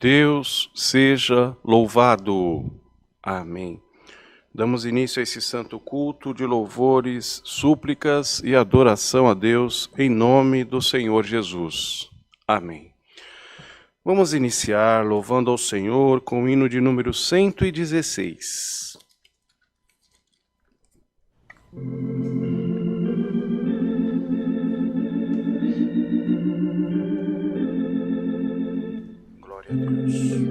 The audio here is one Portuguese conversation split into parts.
Deus seja louvado. Amém. Damos início a esse santo culto de louvores, súplicas e adoração a Deus em nome do Senhor Jesus. Amém. Vamos iniciar louvando ao Senhor com o hino de número 116. Glória a Deus.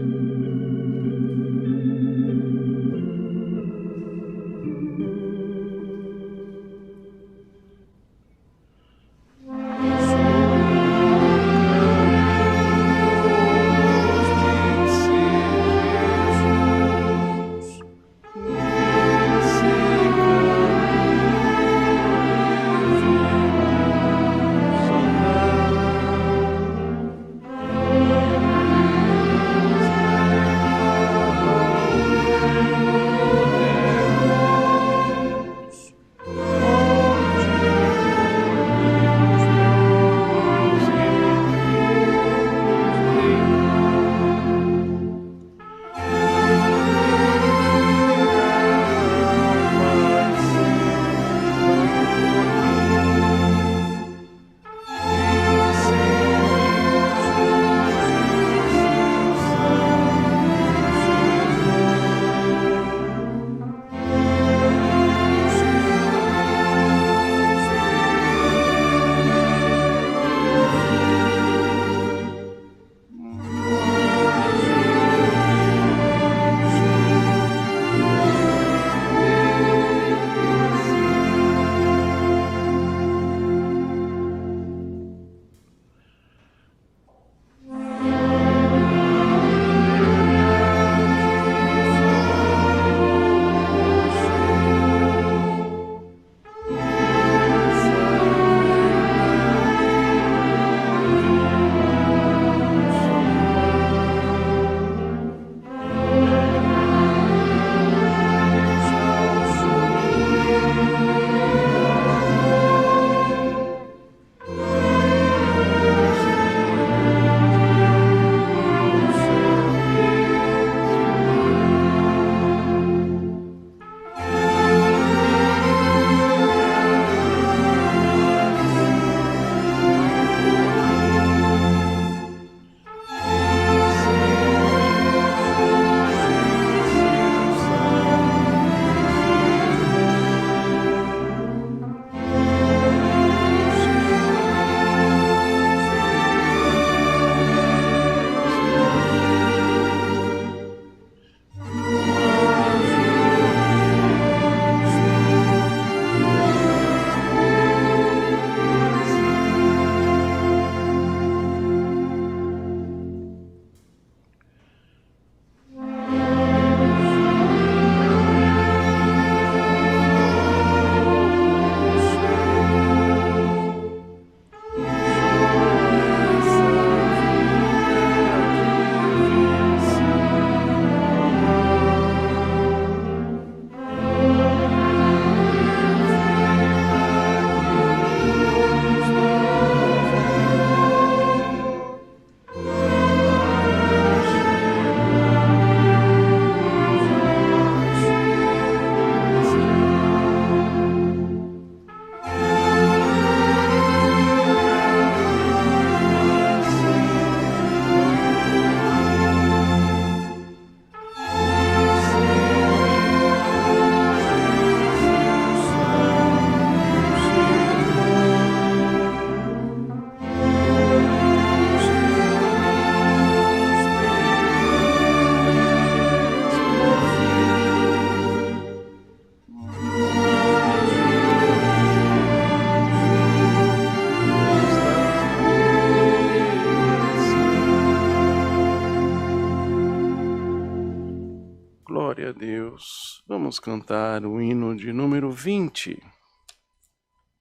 Glória a Deus. Vamos cantar o hino de número 20.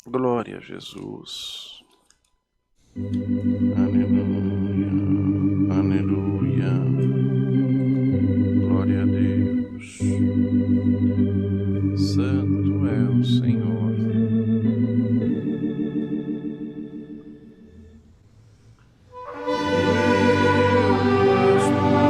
Glória a Jesus. Aleluia, aleluia. Glória a Deus. Santo é o Senhor. Eu gosto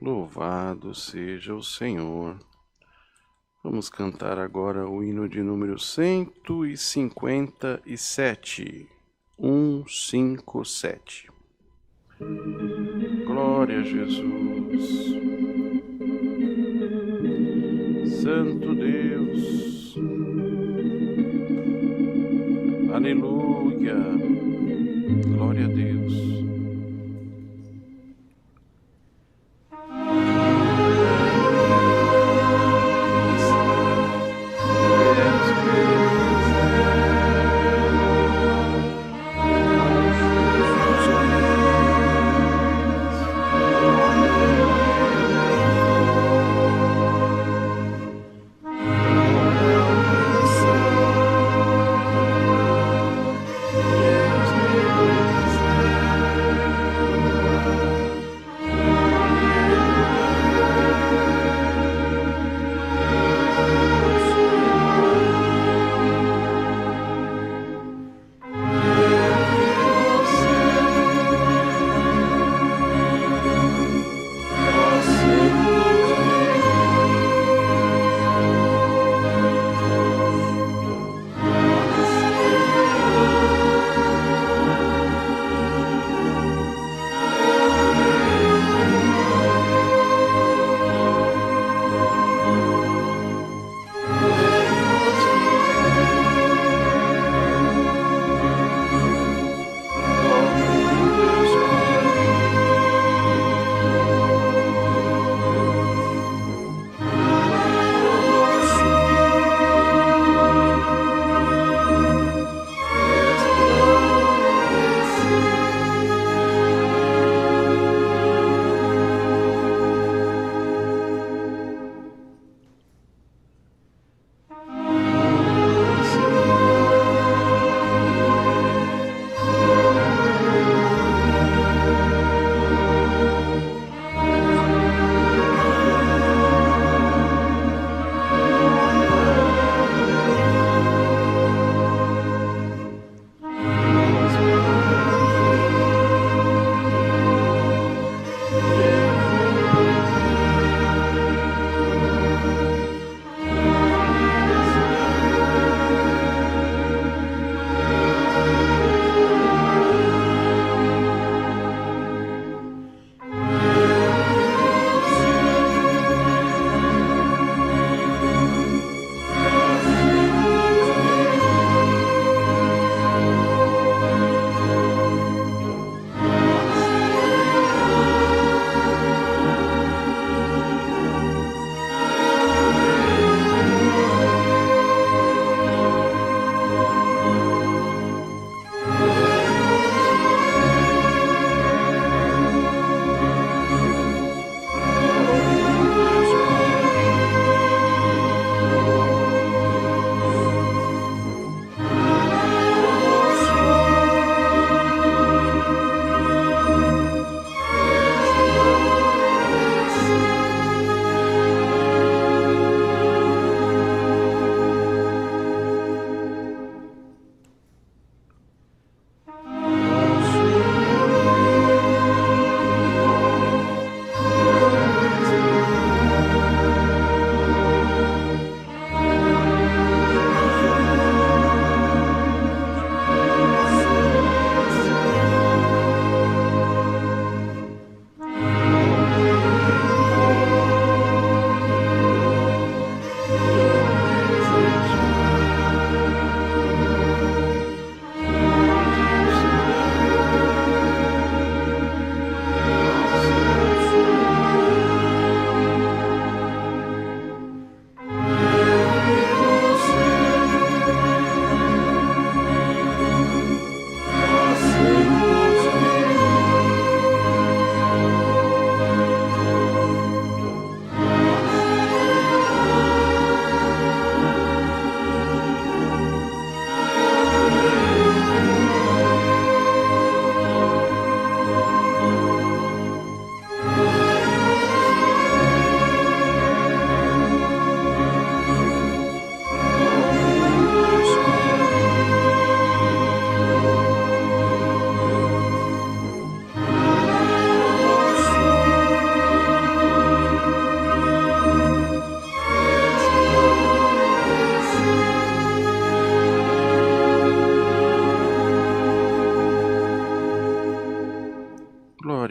Louvado seja o Senhor. Vamos cantar agora o hino de número 157. 157. Glória a Jesus. Santo Deus. Aleluia. Glória a Deus.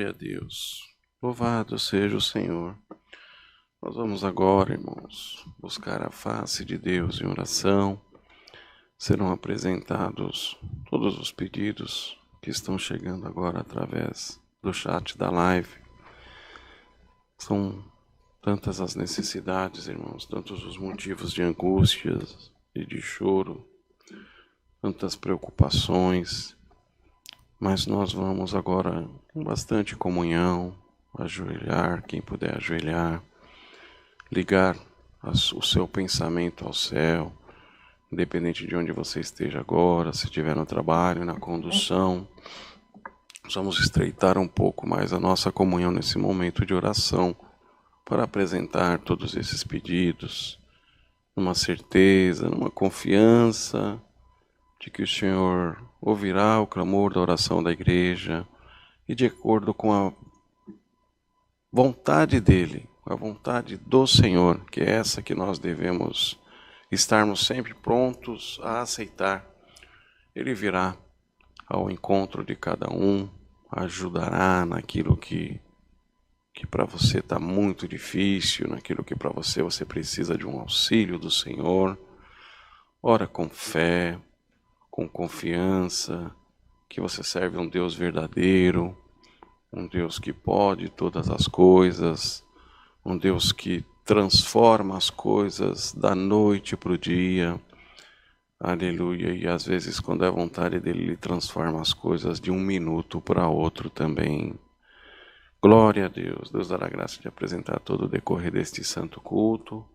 Glória a Deus. Louvado seja o Senhor. Nós vamos agora, irmãos, buscar a face de Deus em oração. Serão apresentados todos os pedidos que estão chegando agora através do chat da live. São tantas as necessidades, irmãos, tantos os motivos de angústias e de choro, tantas preocupações, mas nós vamos agora com bastante comunhão, ajoelhar, quem puder ajoelhar, ligar o seu pensamento ao céu, independente de onde você esteja agora, se estiver no trabalho, na condução. Vamos estreitar um pouco mais a nossa comunhão nesse momento de oração, para apresentar todos esses pedidos, numa certeza, numa confiança de que o Senhor ouvirá o clamor da oração da igreja e de acordo com a vontade dEle, a vontade do Senhor, que é essa que nós devemos estarmos sempre prontos a aceitar. Ele virá ao encontro de cada um, ajudará naquilo que para você está muito difícil, naquilo que para você precisa de um auxílio do Senhor. Ora com fé, com confiança, que você serve um Deus verdadeiro, um Deus que pode todas as coisas, um Deus que transforma as coisas da noite para o dia. Aleluia. E às vezes, quando é vontade dele, ele transforma as coisas de um minuto para outro também. Glória a Deus. Deus dará graça de apresentar todo o decorrer deste santo culto.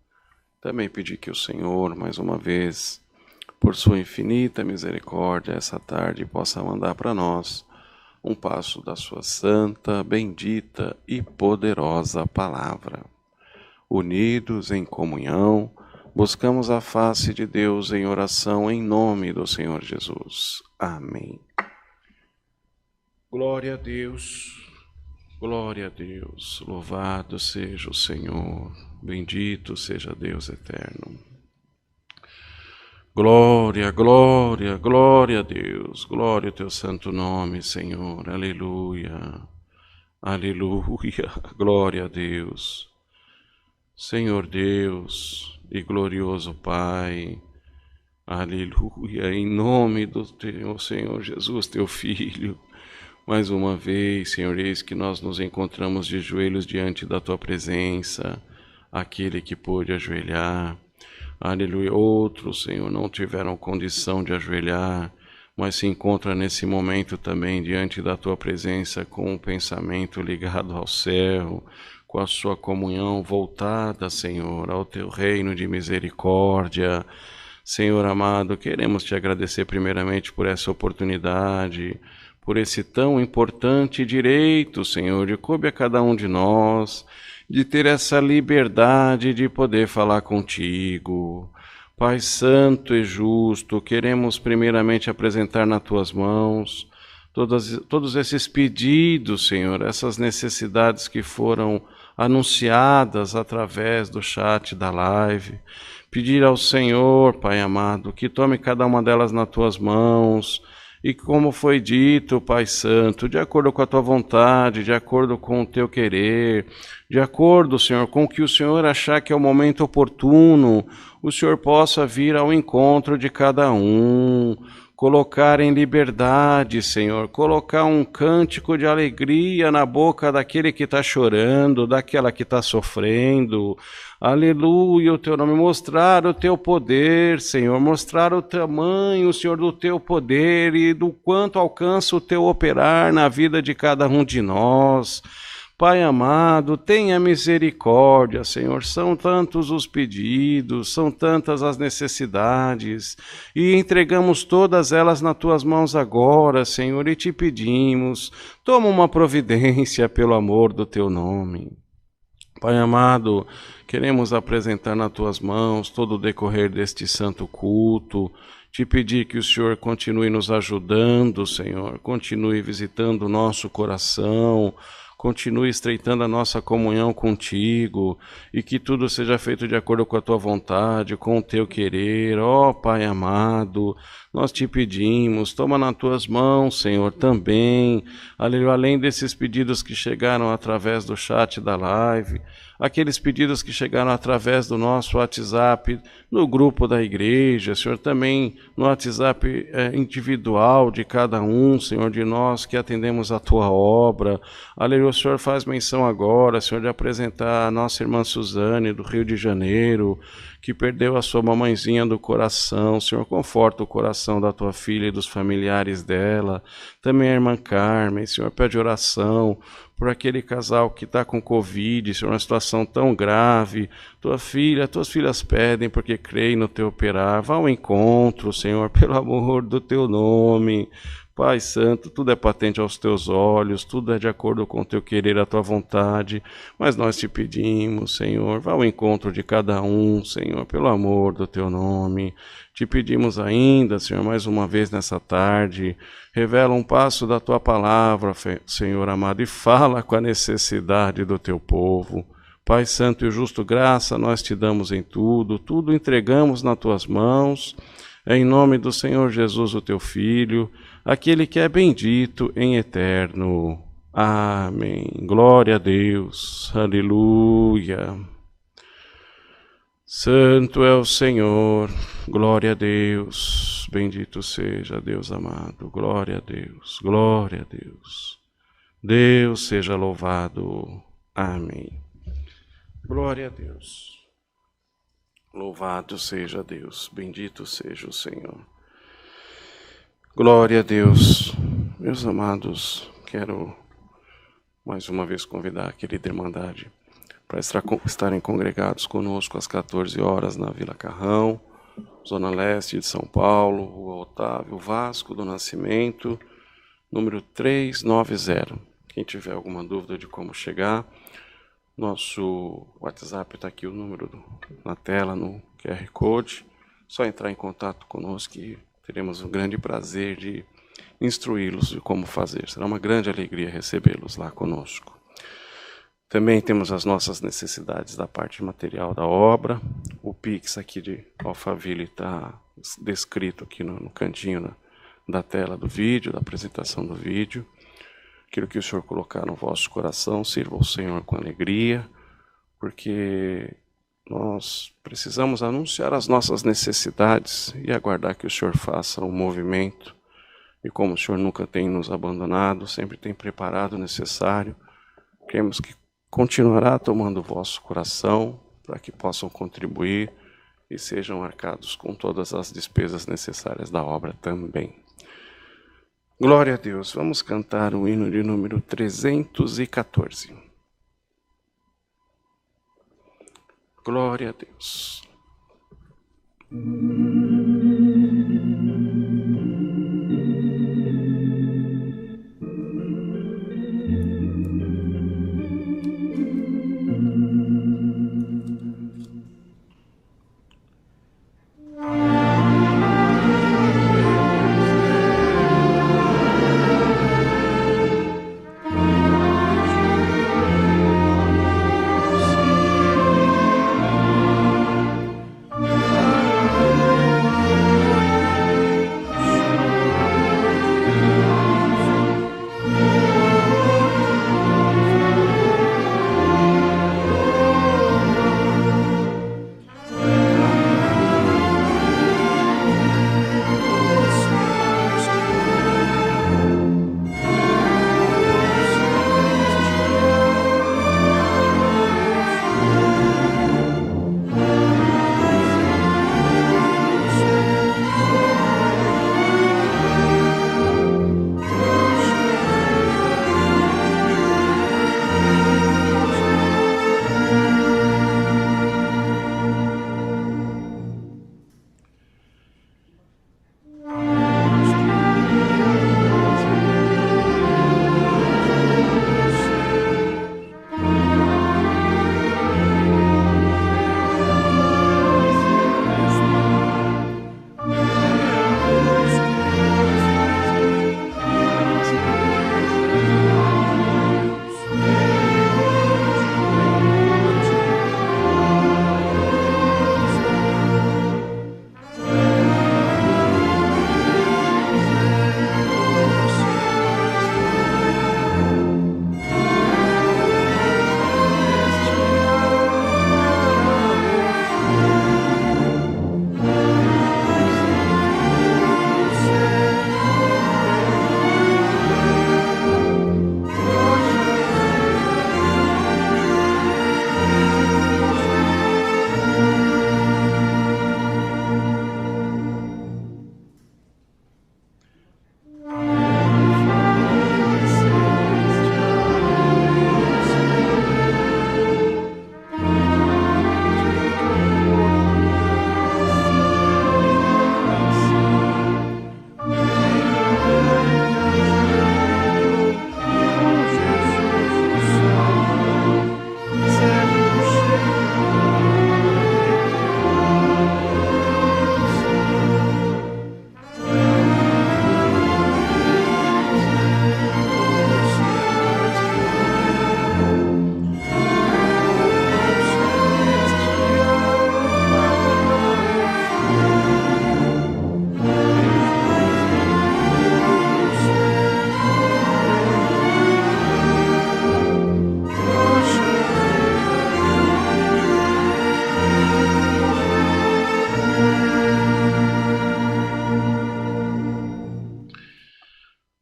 Também pedir que o Senhor, mais uma vez, por sua infinita misericórdia, essa tarde possa mandar para nós um passo da sua santa, bendita e poderosa palavra. Unidos em comunhão, buscamos a face de Deus em oração em nome do Senhor Jesus. Amém. Glória a Deus. Glória a Deus, louvado seja o Senhor, bendito seja Deus eterno. Glória, glória, glória a Deus, glória ao teu santo nome, Senhor, aleluia, aleluia, glória a Deus. Senhor Deus e glorioso Pai, aleluia, em nome do teu Senhor Jesus, teu Filho. Mais uma vez, Senhor, eis que nós nos encontramos de joelhos diante da Tua presença, aquele que pôde ajoelhar. Aleluia. Outros, Senhor, não tiveram condição de ajoelhar, mas se encontra nesse momento também diante da Tua presença com o pensamento ligado ao céu, com a sua comunhão voltada, Senhor, ao Teu reino de misericórdia. Senhor amado, queremos Te agradecer primeiramente por essa oportunidade, por esse tão importante direito, Senhor, de coube a cada um de nós, de ter essa liberdade de poder falar contigo. Pai Santo e Justo, queremos primeiramente apresentar nas Tuas mãos todos esses pedidos, Senhor, essas necessidades que foram anunciadas através do chat da live. Pedir ao Senhor, Pai amado, que tome cada uma delas nas Tuas mãos, e como foi dito, Pai Santo, de acordo com a Tua vontade, de acordo com o Teu querer, de acordo, Senhor, com o que o Senhor achar que é o momento oportuno, o Senhor possa vir ao encontro de cada um, colocar em liberdade, Senhor, colocar um cântico de alegria na boca daquele que está chorando, daquela que está sofrendo. Aleluia, o Teu nome, mostrar o Teu poder, Senhor, mostrar o tamanho, Senhor, do Teu poder e do quanto alcança o Teu operar na vida de cada um de nós. Pai amado, tenha misericórdia, Senhor, são tantos os pedidos, são tantas as necessidades, e entregamos todas elas nas Tuas mãos agora, Senhor, e Te pedimos, toma uma providência pelo amor do Teu nome. Pai amado, queremos apresentar nas Tuas mãos todo o decorrer deste santo culto, Te pedir que o Senhor continue nos ajudando, Senhor, continue visitando o nosso coração, continue estreitando a nossa comunhão contigo e que tudo seja feito de acordo com a tua vontade, com o teu querer. Ó Pai amado, nós te pedimos, toma nas tuas mãos, Senhor, também, aleluia, além desses pedidos que chegaram através do chat da live, aqueles pedidos que chegaram através do nosso WhatsApp, no grupo da igreja, Senhor, também no WhatsApp individual de cada um, Senhor, de nós que atendemos a tua obra, aleluia, o Senhor faz menção agora, Senhor, de apresentar a nossa irmã Suzane, do Rio de Janeiro, que perdeu a sua mamãezinha do coração. Senhor, conforta o coração da tua filha e dos familiares dela. Também a irmã Carmen, Senhor, pede oração por aquele casal que está com Covid, Senhor, uma situação tão grave. Tuas filhas pedem porque creem no teu operar. Vá ao encontro, Senhor, pelo amor do teu nome. Pai Santo, tudo é patente aos teus olhos, tudo é de acordo com o teu querer, a tua vontade, mas nós te pedimos, Senhor, vá ao encontro de cada um, Senhor, pelo amor do teu nome. Te pedimos ainda, Senhor, mais uma vez nessa tarde, revela um passo da tua palavra, Senhor amado, e fala com a necessidade do teu povo. Pai Santo e justo, graça nós te damos em tudo, tudo entregamos nas tuas mãos, em nome do Senhor Jesus, o teu Filho, aquele que é bendito em eterno. Amém. Glória a Deus. Aleluia. Santo é o Senhor. Glória a Deus. Bendito seja Deus amado. Glória a Deus. Glória a Deus. Deus seja louvado. Amém. Glória a Deus. Louvado seja Deus. Bendito seja o Senhor. Glória a Deus. Meus amados, quero mais uma vez convidar a querida Irmandade para estarem congregados conosco às 14 horas na Vila Carrão, Zona Leste de São Paulo, Rua Otávio Vasco do Nascimento, número 390. Quem tiver alguma dúvida de como chegar, nosso WhatsApp está aqui, o número na tela, no QR Code. Só entrar em contato conosco e teremos o grande prazer de instruí-los de como fazer. Será uma grande alegria recebê-los lá conosco. Também temos as nossas necessidades da parte material da obra. O Pix aqui de Alphaville está descrito aqui no cantinho da tela do vídeo, da apresentação do vídeo. Aquilo que o Senhor colocar no vosso coração, sirva ao Senhor com alegria, porque nós precisamos anunciar as nossas necessidades e aguardar que o Senhor faça um movimento. E como o Senhor nunca tem nos abandonado, sempre tem preparado o necessário, cremos que continuará tomando o vosso coração para que possam contribuir e sejam arcados com todas as despesas necessárias da obra também. Glória a Deus. Vamos cantar o hino de número 314. Glória a Deus.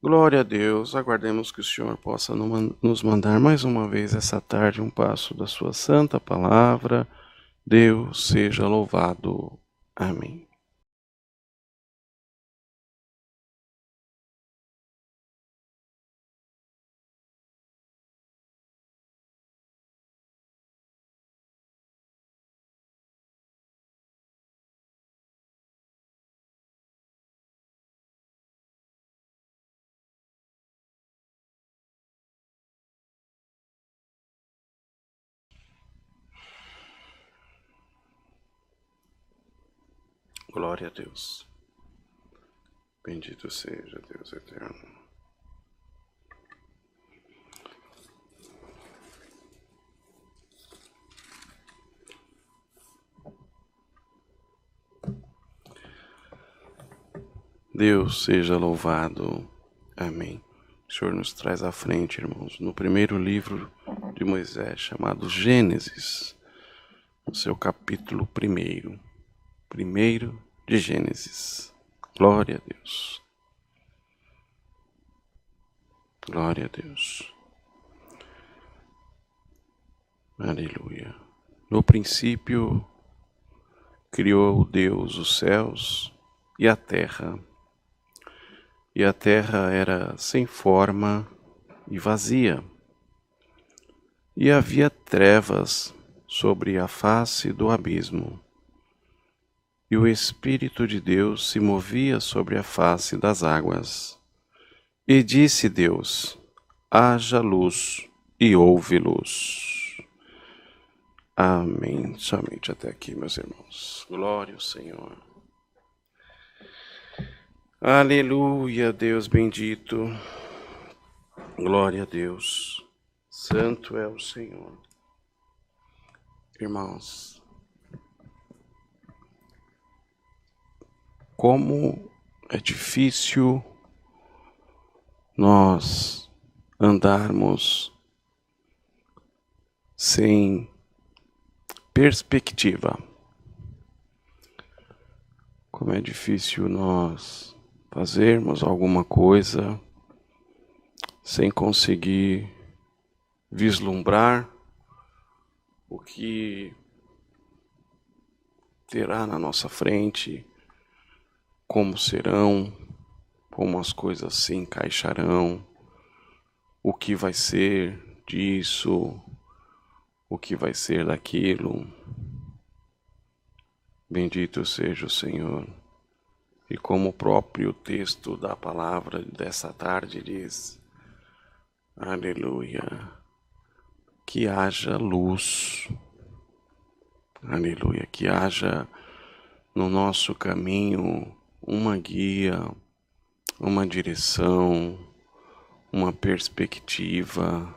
Glória a Deus, aguardemos que o Senhor possa nos mandar mais uma vez essa tarde um passo da sua santa palavra. Deus seja louvado. Amém. Glória a Deus. Bendito seja Deus eterno. Deus seja louvado. Amém. O Senhor nos traz à frente, irmãos, no primeiro livro de Moisés, chamado Gênesis, no seu capítulo 1. Primeiro de Gênesis. Glória a Deus. Glória a Deus. Aleluia. No princípio, criou Deus os céus e a terra. E a terra era sem forma e vazia. E havia trevas sobre a face do abismo. E o Espírito de Deus se movia sobre a face das águas. E disse Deus: haja luz, e houve luz. Amém. Somente até aqui, meus irmãos. Glória ao Senhor. Aleluia, Deus bendito. Glória a Deus. Santo é o Senhor. Irmãos, como é difícil nós andarmos sem perspectiva. Como é difícil nós fazermos alguma coisa sem conseguir vislumbrar o que terá na nossa frente, como serão, como as coisas se encaixarão, o que vai ser disso, o que vai ser daquilo. Bendito seja o Senhor. E como o próprio texto da palavra dessa tarde diz, aleluia, que haja luz, aleluia, que haja no nosso caminho uma guia, uma direção, uma perspectiva,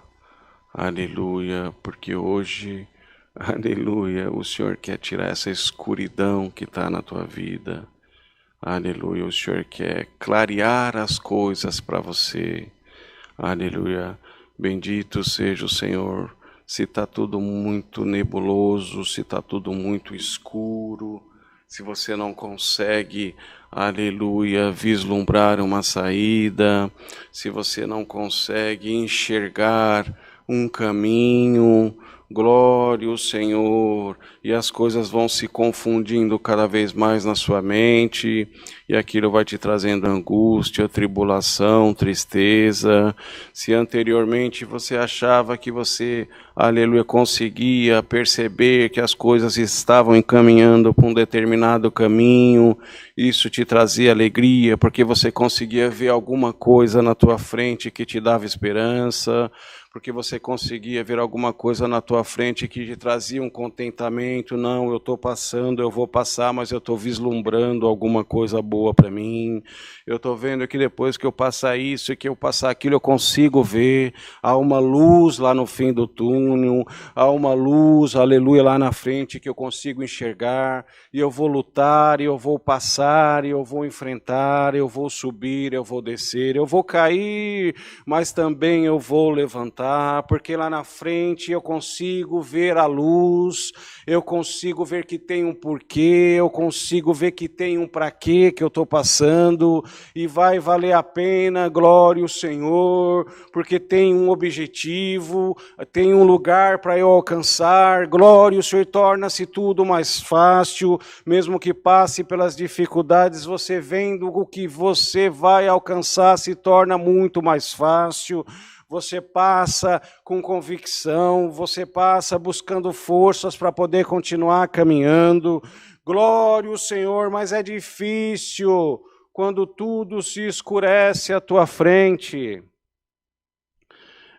aleluia, porque hoje, aleluia, o Senhor quer tirar essa escuridão que está na tua vida, aleluia, o Senhor quer clarear as coisas para você, aleluia, bendito seja o Senhor. Se está tudo muito nebuloso, se está tudo muito escuro, se você não consegue, aleluia, vislumbrar uma saída, se você não consegue enxergar um caminho, glória ao Senhor, e as coisas vão se confundindo cada vez mais na sua mente, e aquilo vai te trazendo angústia, tribulação, tristeza. Se anteriormente você achava que você, aleluia, conseguia perceber que as coisas estavam encaminhando para um determinado caminho, isso te trazia alegria, porque você conseguia ver alguma coisa na tua frente que te dava esperança, porque você conseguia ver alguma coisa na tua frente que te trazia um contentamento. Não, eu estou passando, eu vou passar, mas eu estou vislumbrando alguma coisa boa para mim. Eu estou vendo que depois que eu passar isso e que eu passar aquilo, eu consigo ver. Há uma luz lá no fim do túnel, há uma luz, aleluia, lá na frente que eu consigo enxergar. E eu vou lutar, e eu vou passar, e eu vou enfrentar, eu vou subir, eu vou descer, eu vou cair, mas também eu vou levantar. levantar, porque lá na frente eu consigo ver a luz, eu consigo ver que tem um porquê, eu consigo ver que tem um para quê que eu estou passando, e vai valer a pena, glória ao Senhor, porque tem um objetivo, tem um lugar para eu alcançar, glória ao Senhor, torna-se tudo mais fácil, mesmo que passe pelas dificuldades, você vendo o que você vai alcançar se torna muito mais fácil. Você passa com convicção, você passa buscando forças para poder continuar caminhando. Glória ao Senhor, mas é difícil quando tudo se escurece à tua frente.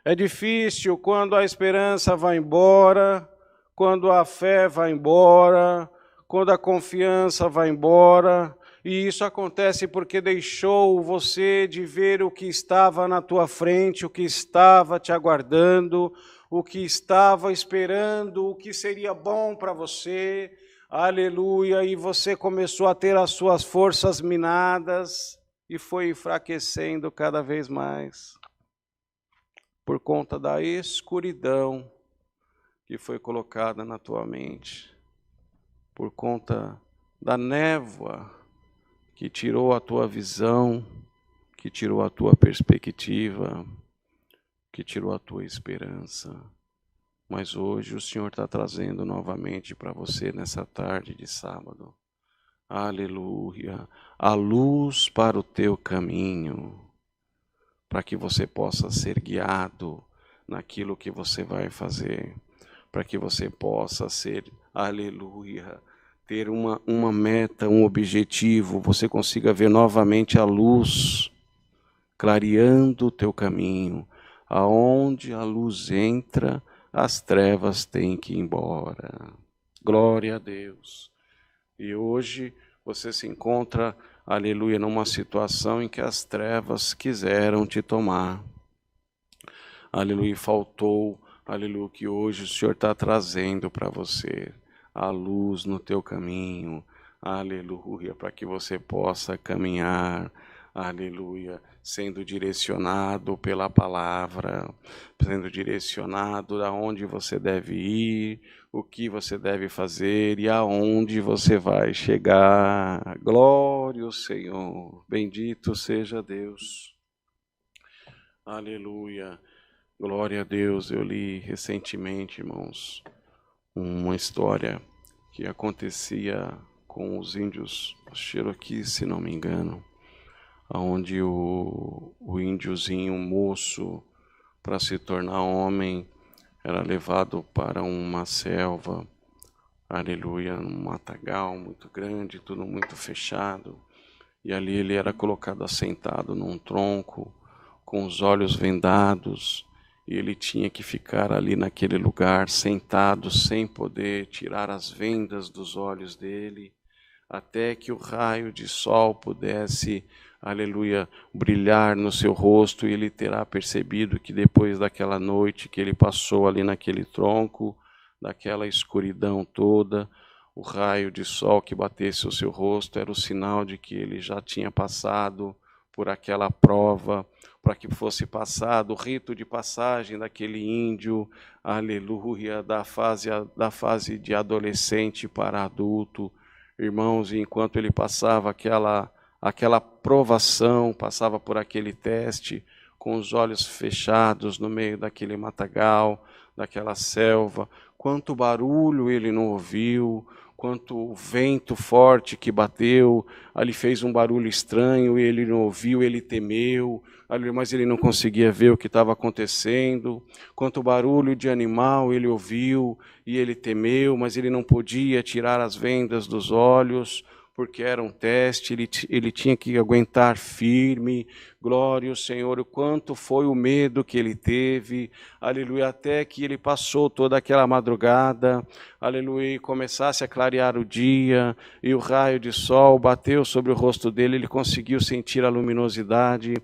É difícil quando a esperança vai embora, quando a fé vai embora, quando a confiança vai embora. E isso acontece porque deixou você de ver o que estava na tua frente, o que estava te aguardando, o que estava esperando, o que seria bom para você. Aleluia! E você começou a ter as suas forças minadas e foi enfraquecendo cada vez mais por conta da escuridão que foi colocada na tua mente, por conta da névoa que tirou a tua visão, que tirou a tua perspectiva, que tirou a tua esperança. Mas hoje o Senhor está trazendo novamente para você nessa tarde de sábado, aleluia, a luz para o teu caminho, para que você possa ser guiado naquilo que você vai fazer, para que você possa ser, aleluia, ter uma meta, um objetivo, você consiga ver novamente a luz clareando o teu caminho. Aonde a luz entra, as trevas têm que ir embora. Glória a Deus. E hoje você se encontra, aleluia, numa situação em que as trevas quiseram te tomar. Aleluia, faltou, aleluia, que hoje o Senhor está trazendo para você a luz no teu caminho, aleluia, para que você possa caminhar, aleluia, sendo direcionado pela palavra, sendo direcionado aonde você deve ir, o que você deve fazer e aonde você vai chegar. Glória ao Senhor, bendito seja Deus, aleluia, glória a Deus. Eu li recentemente, irmãos, uma história que acontecia com os índios Cherokee, se não me engano, onde o índiozinho moço, para se tornar homem, era levado para uma selva, aleluia, um matagal muito grande, tudo muito fechado, e ali ele era colocado assentado num tronco, com os olhos vendados, e ele tinha que ficar ali naquele lugar, sentado, sem poder tirar as vendas dos olhos dele, até que o raio de sol pudesse, aleluia, brilhar no seu rosto, e ele terá percebido que depois daquela noite que ele passou ali naquele tronco, daquela escuridão toda, o raio de sol que batesse o seu rosto era o sinal de que ele já tinha passado por aquela prova, para que fosse passado o rito de passagem daquele índio, aleluia, da fase de adolescente para adulto. Irmãos, e enquanto ele passava aquela provação, passava por aquele teste, com os olhos fechados no meio daquele matagal, daquela selva, quanto barulho ele não ouviu, quanto vento forte que bateu, ali fez um barulho estranho, e ele não ouviu, ele temeu, mas ele não conseguia ver o que estava acontecendo, quanto barulho de animal ele ouviu, e ele temeu, mas ele não podia tirar as vendas dos olhos, porque era um teste, ele tinha que aguentar firme. Glória ao Senhor, o quanto foi o medo que ele teve, aleluia, até que ele passou toda aquela madrugada, aleluia, e começasse a clarear o dia, e o raio de sol bateu sobre o rosto dele, ele conseguiu sentir a luminosidade,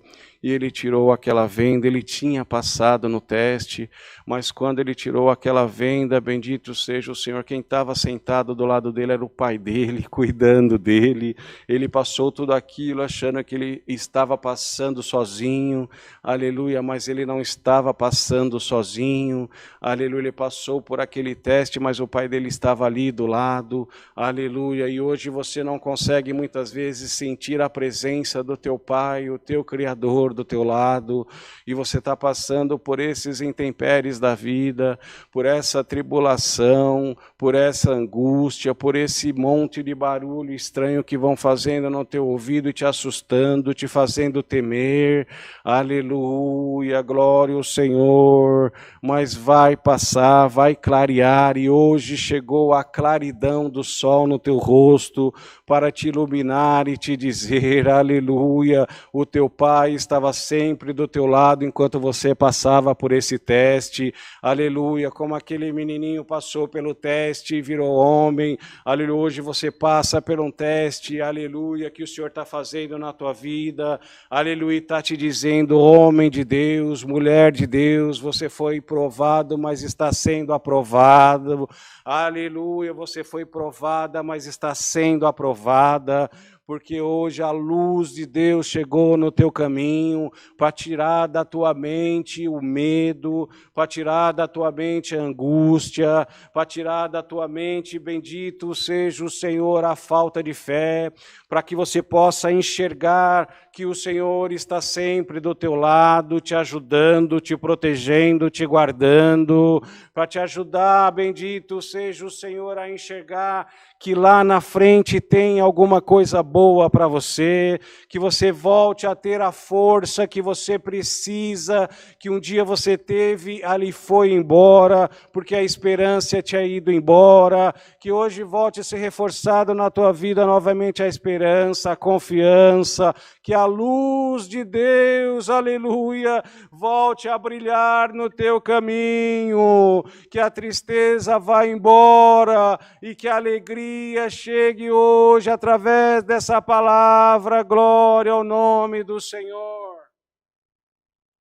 e ele tirou aquela venda. Ele tinha passado no teste, mas quando ele tirou aquela venda, bendito seja o Senhor, quem estava sentado do lado dele era o pai dele, cuidando dele. Ele passou tudo aquilo achando que ele estava passando passando sozinho, aleluia, mas ele não estava passando sozinho, aleluia, ele passou por aquele teste, mas o pai dele estava ali do lado, aleluia, e hoje você não consegue muitas vezes sentir a presença do teu pai, o teu Criador do teu lado, e você está passando por esses intempéries da vida, por essa tribulação, por essa angústia, por esse monte de barulho estranho que vão fazendo no teu ouvido e te assustando, te fazendo temer, aleluia, glória ao Senhor, mas vai passar, vai clarear, e hoje chegou a claridão do sol no teu rosto, para te iluminar e te dizer, aleluia, o teu pai estava sempre do teu lado enquanto você passava por esse teste, aleluia, como aquele menininho passou pelo teste e virou homem, aleluia, hoje você passa por um teste, aleluia, que o Senhor está fazendo na tua vida, aleluia, está te dizendo, homem de Deus, mulher de Deus, você foi provado, mas está sendo aprovado, aleluia, você foi provada, mas está sendo aprovada, porque hoje a luz de Deus chegou no teu caminho para tirar da tua mente o medo, para tirar da tua mente a angústia, para tirar da tua mente, bendito seja o Senhor, a falta de fé, para que você possa enxergar que o Senhor está sempre do teu lado, te ajudando, te protegendo, te guardando, para te ajudar, bendito seja o Senhor, a enxergar que lá na frente tem alguma coisa boa para você, que você volte a ter a força que você precisa, que um dia você teve, ali foi embora, porque a esperança tinha ido embora, que hoje volte a ser reforçado na tua vida novamente a esperança, a confiança, que a luz de Deus, aleluia, volte a brilhar no teu caminho, que a tristeza vá embora e que a alegria chegue hoje através dessa palavra, glória ao nome do Senhor.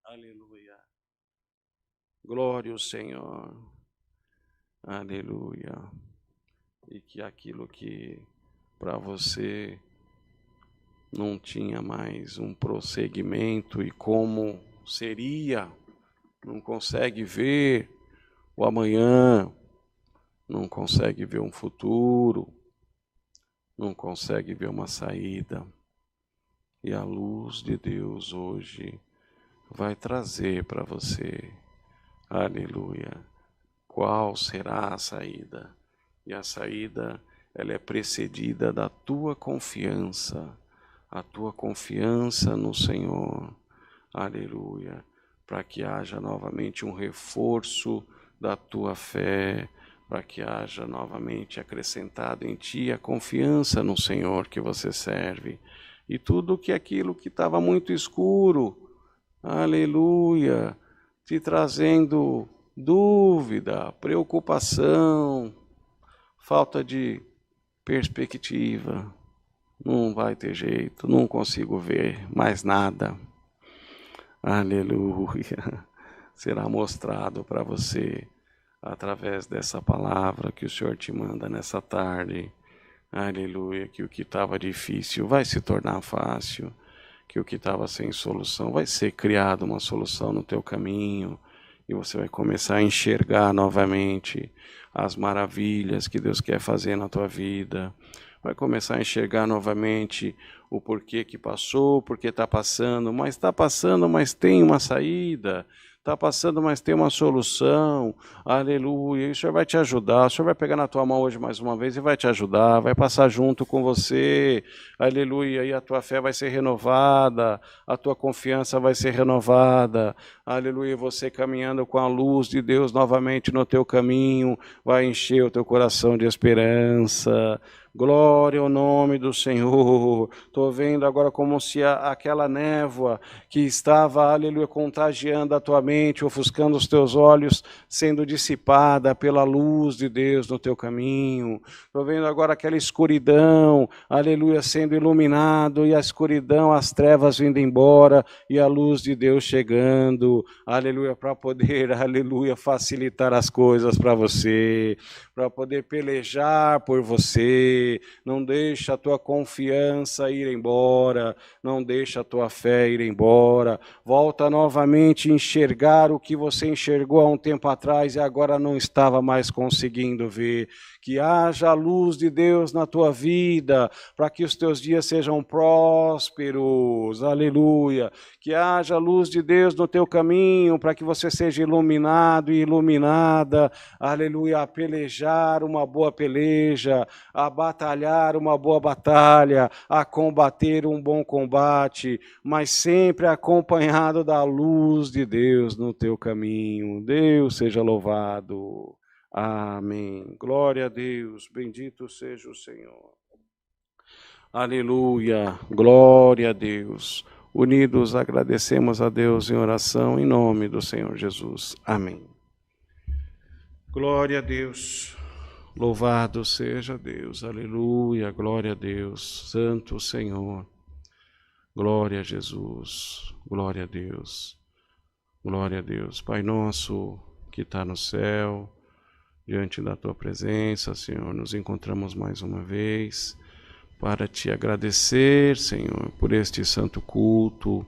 Aleluia. Glória ao Senhor. Aleluia. E que aquilo que para você não tinha mais um prosseguimento e como seria, não consegue ver o amanhã, não consegue ver um futuro, não consegue ver uma saída. E a luz de Deus hoje vai trazer para você, aleluia, qual será a saída. E a saída, ela é precedida da tua confiança, a tua confiança no Senhor, aleluia, para que haja novamente um reforço da tua fé, para que haja novamente acrescentado em ti a confiança no Senhor que você serve. E tudo que aquilo que estava muito escuro, aleluia, te trazendo dúvida, preocupação, falta de perspectiva, não vai ter jeito, não consigo ver mais nada, aleluia, será mostrado para você através dessa palavra que o Senhor te manda nessa tarde, aleluia, que o que estava difícil vai se tornar fácil, que o que estava sem solução vai ser criado uma solução no teu caminho, e você vai começar a enxergar novamente as maravilhas que Deus quer fazer na tua vida, vai começar a enxergar novamente o porquê que passou, porque está passando, mas tem uma saída, está passando, mas tem uma solução, aleluia, e o Senhor vai te ajudar, o Senhor vai pegar na tua mão hoje mais uma vez e vai te ajudar, vai passar junto com você, aleluia, e a tua fé vai ser renovada, a tua confiança vai ser renovada, aleluia, você caminhando com a luz de Deus novamente no teu caminho, vai encher o teu coração de esperança. Glória ao nome do Senhor. Estou vendo agora como se aquela névoa que estava, aleluia, contagiando a tua mente, ofuscando os teus olhos, sendo dissipada pela luz de Deus no teu caminho. Estou vendo agora aquela escuridão, aleluia, sendo iluminado, e a escuridão, as trevas vindo embora, e a luz de Deus chegando, aleluia, para poder, aleluia, facilitar as coisas para você, para poder pelejar por você, você, não deixa a tua confiança ir embora, não deixa a tua fé ir embora, volta novamente a enxergar o que você enxergou há um tempo atrás e agora não estava mais conseguindo ver. Que haja a luz de Deus na tua vida, para que os teus dias sejam prósperos, aleluia. Que haja a luz de Deus no teu caminho, para que você seja iluminado e iluminada, aleluia, a pelejar uma boa peleja, a batalhar uma boa batalha, a combater um bom combate, mas sempre acompanhado da luz de Deus no teu caminho. Deus seja louvado. Amém. Glória a Deus. Bendito seja o Senhor. Aleluia. Glória a Deus. Unidos agradecemos a Deus em oração em nome do Senhor Jesus. Amém. Glória a Deus. Louvado seja Deus. Aleluia. Glória a Deus. Santo o Senhor. Glória a Jesus. Glória a Deus. Glória a Deus. Pai nosso que está no céu, diante da tua presença, Senhor, nos encontramos mais uma vez para te agradecer, Senhor, por este santo culto,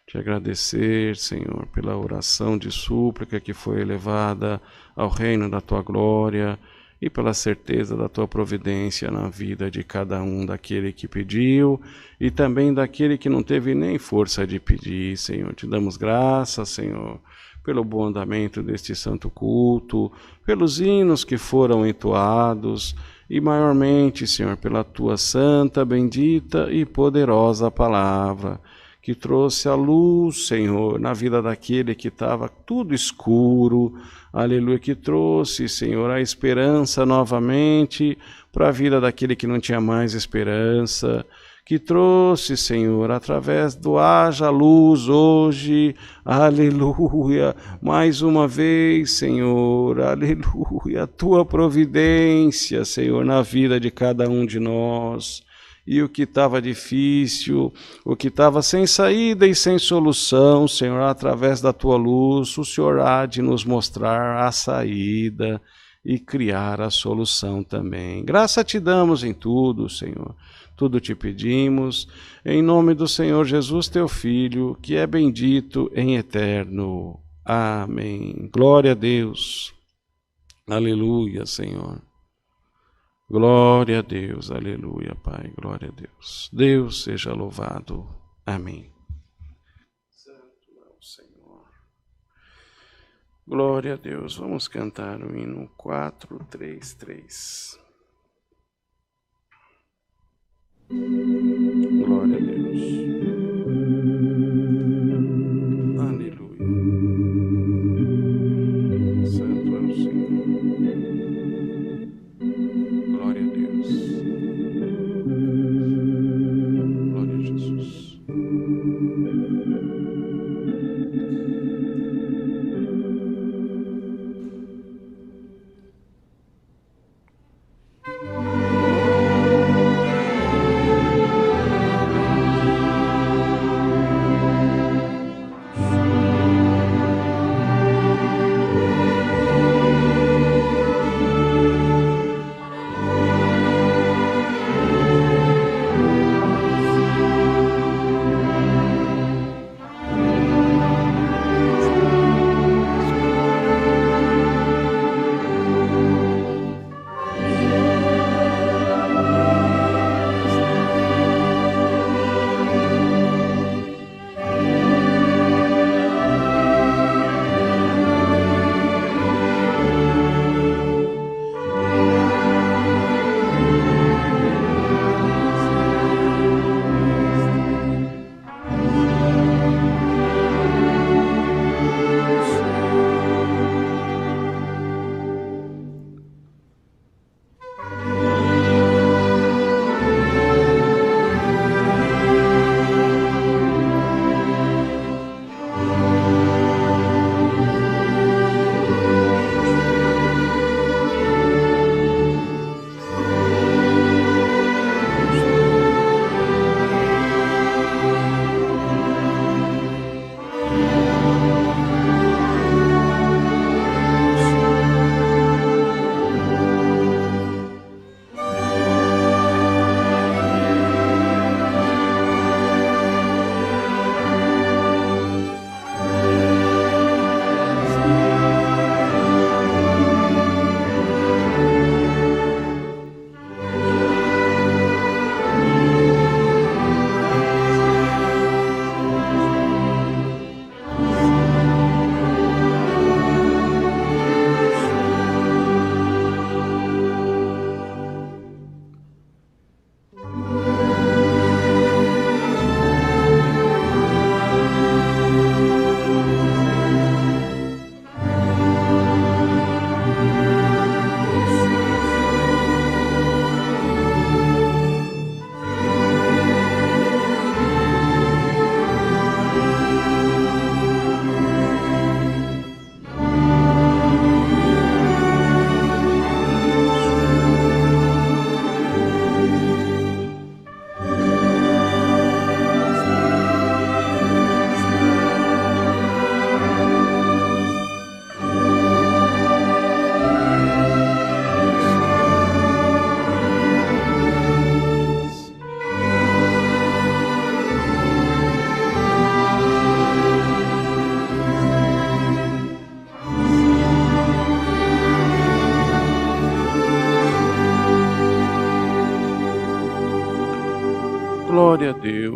te agradecer, Senhor, pela oração de súplica que foi elevada ao reino da tua glória e pela certeza da tua providência na vida de cada um daquele que pediu e também daquele que não teve nem força de pedir, Senhor. Te damos graças, Senhor, pelo bom andamento deste santo culto, pelos hinos que foram entoados e maiormente, Senhor, pela tua santa, bendita e poderosa palavra, que trouxe a luz, Senhor, na vida daquele que estava tudo escuro, aleluia, que trouxe, Senhor, a esperança novamente para a vida daquele que não tinha mais esperança, que trouxe, Senhor, através do haja luz hoje, aleluia, mais uma vez, Senhor, aleluia, a tua providência, Senhor, na vida de cada um de nós. E o que estava difícil, o que estava sem saída e sem solução, Senhor, através da tua luz, o Senhor há de nos mostrar a saída e criar a solução também. Graça te damos em tudo, Senhor. Tudo te pedimos, em nome do Senhor Jesus, teu Filho, que é bendito em eterno. Amém. Glória a Deus. Aleluia, Senhor. Glória a Deus, aleluia, Pai, glória a Deus. Deus seja louvado. Amém. Santo é o Senhor. Glória a Deus. Vamos cantar o hino 433. Glória a Deus. Aleluia. Santo é o Senhor. Glória a Deus. Glória a Jesus.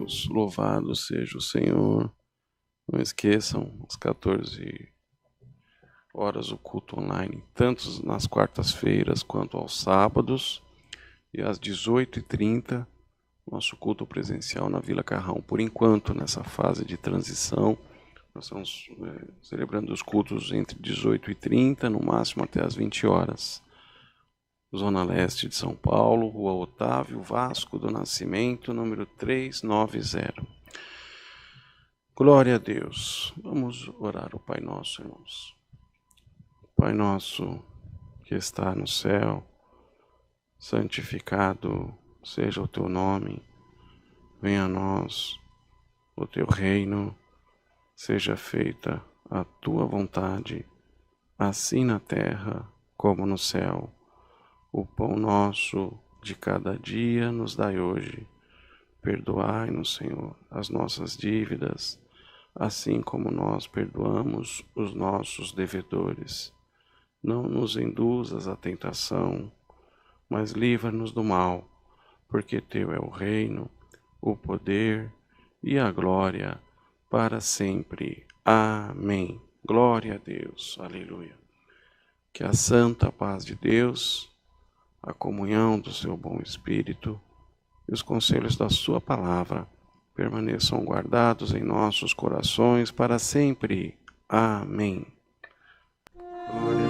Deus, louvado seja o Senhor. Não esqueçam, às 14 horas o culto online, tanto nas quartas-feiras quanto aos sábados, e às 18h30, nosso culto presencial na Vila Carrão. Por enquanto, nessa fase de transição, nós estamos celebrando os cultos entre 18h30, no máximo até as 20 horas. Zona Leste de São Paulo, Rua Otávio Vasco do Nascimento, número 390. Glória a Deus. Vamos orar o Pai Nosso, irmãos. Pai nosso que está no céu, santificado seja o teu nome, venha a nós o teu reino, seja feita a tua vontade, assim na terra como no céu. O pão nosso de cada dia nos dai hoje. Perdoai-nos, Senhor, as nossas dívidas, assim como nós perdoamos os nossos devedores. Não nos induzas à tentação, mas livra-nos do mal, porque teu é o reino, o poder e a glória para sempre. Amém. Glória a Deus. Aleluia. Que a santa paz de Deus, a comunhão do seu bom Espírito e os conselhos da sua palavra permaneçam guardados em nossos corações para sempre. Amém. Glória